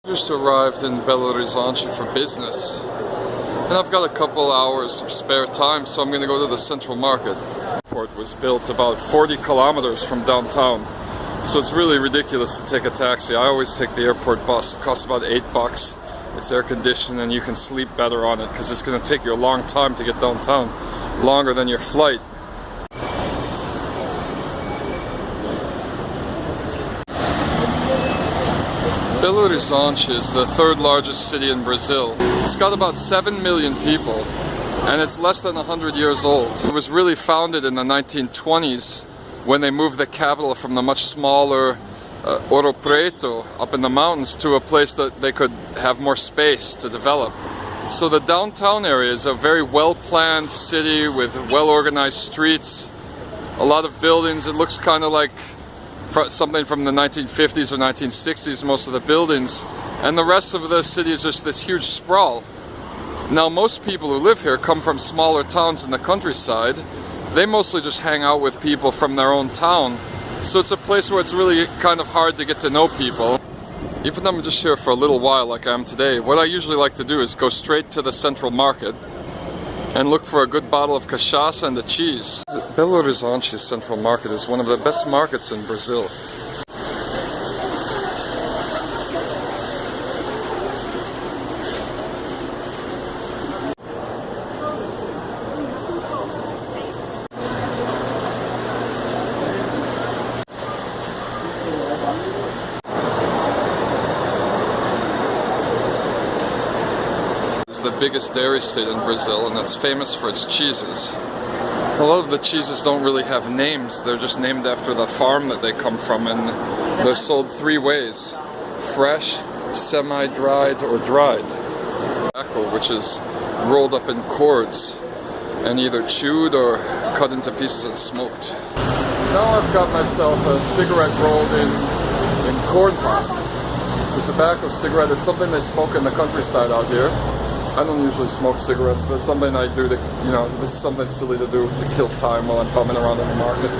Just arrived in Belo Horizonte for business, and I've got a couple hours of spare time, so I'm going to go to the central market. The airport was built about 40 kilometers from downtown, so it's really ridiculous to take a taxi. I always take the airport bus. It costs about $8. It's air conditioned and you can sleep better on it because it's going to take you a long time to get downtown, longer than your flight. Belo Horizonte is the third largest city in Brazil. It's got about 7 million people, and it's less than 100 years old. It was really founded in the 1920s when they moved the capital from the much smaller Ouro Preto up in the mountains to a place that they could have more space to develop. So the downtown area is a very well-planned city with well-organized streets, a lot of buildings. It looks kind of like something from the 1950s or 1960s, most of the buildings, and the rest of the city is just this huge sprawl. Now, most people who live here come from smaller towns in the countryside. They mostly just hang out with people from their own town, so it's a place where it's really kind of hard to get to know people. Even though I'm just here for a little while like I am today, what I usually like to do is go straight to the central market and look for a good bottle of cachaça and a cheese. Belo Horizonte Central Market is one of the best markets in Brazil. The biggest dairy state in Brazil, and it's famous for its cheeses. A lot of the cheeses don't really have names, they're just named after the farm that they come from, and they're sold three ways: fresh, semi-dried, or dried. Tobacco, which is rolled up in cords and either chewed or cut into pieces and smoked. Now I've got myself a cigarette rolled in corn husk. It's a tobacco cigarette. It's something they smoke in the countryside out here. I don't usually smoke cigarettes, but it's something I do to, this is something silly to do to kill time while I'm bumming around in the market.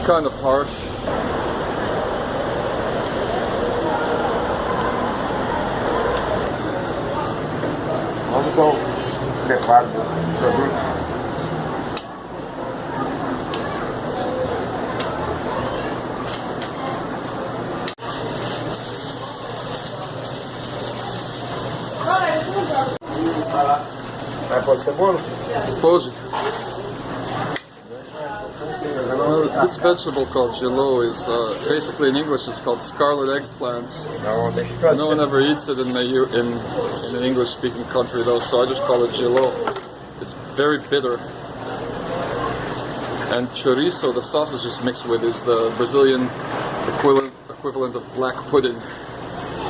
Kind of harsh. Vamos ao preparo do produto. Pode ser bom? Pode. This vegetable called gelo is basically in English it's called scarlet eggplant. No one ever eats it in an English-speaking country though, so I just call it gelo. It's very bitter. And chorizo, the sausage is mixed with, is the Brazilian equivalent of black pudding,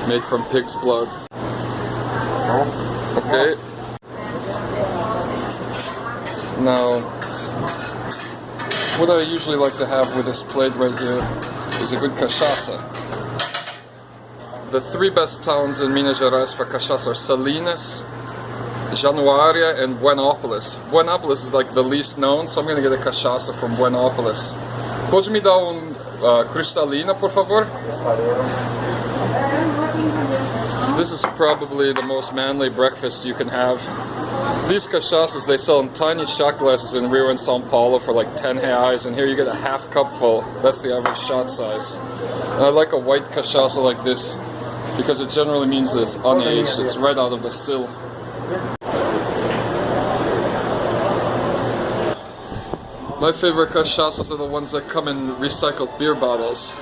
made from pig's blood. Okay. Now, what I usually like to have with this plate right here is a good cachaça. The three best towns in Minas Gerais for cachaça are Salinas, Januária, and Buenópolis. Buenópolis is like the least known, so I'm going to get a cachaça from Buenópolis. Pode me dar cristalina, por favor? This is probably the most manly breakfast you can have. These cachaças they sell in tiny shot glasses in Rio and São Paulo for like 10 reais, and here you get a half cup full. That's the average shot size. And I like a white cachaça like this because it generally means that it's unaged. It's right out of the still. My favorite cachaças are the ones that come in recycled beer bottles.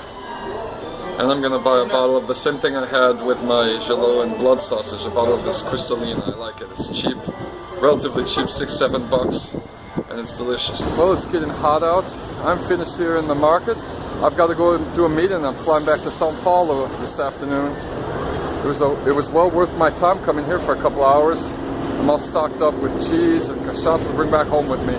And I'm gonna buy a bottle of the same thing I had with my gelo and blood sausage, a bottle of this cristalina. I like it. It's cheap, relatively cheap, $6-7, and it's delicious. Well, it's getting hot out. I'm finished here in the market. I've got to go to a meeting. I'm flying back to São Paulo this afternoon. It was well worth my time coming here for a couple hours. I'm all stocked up with cheese and cachaça to bring back home with me.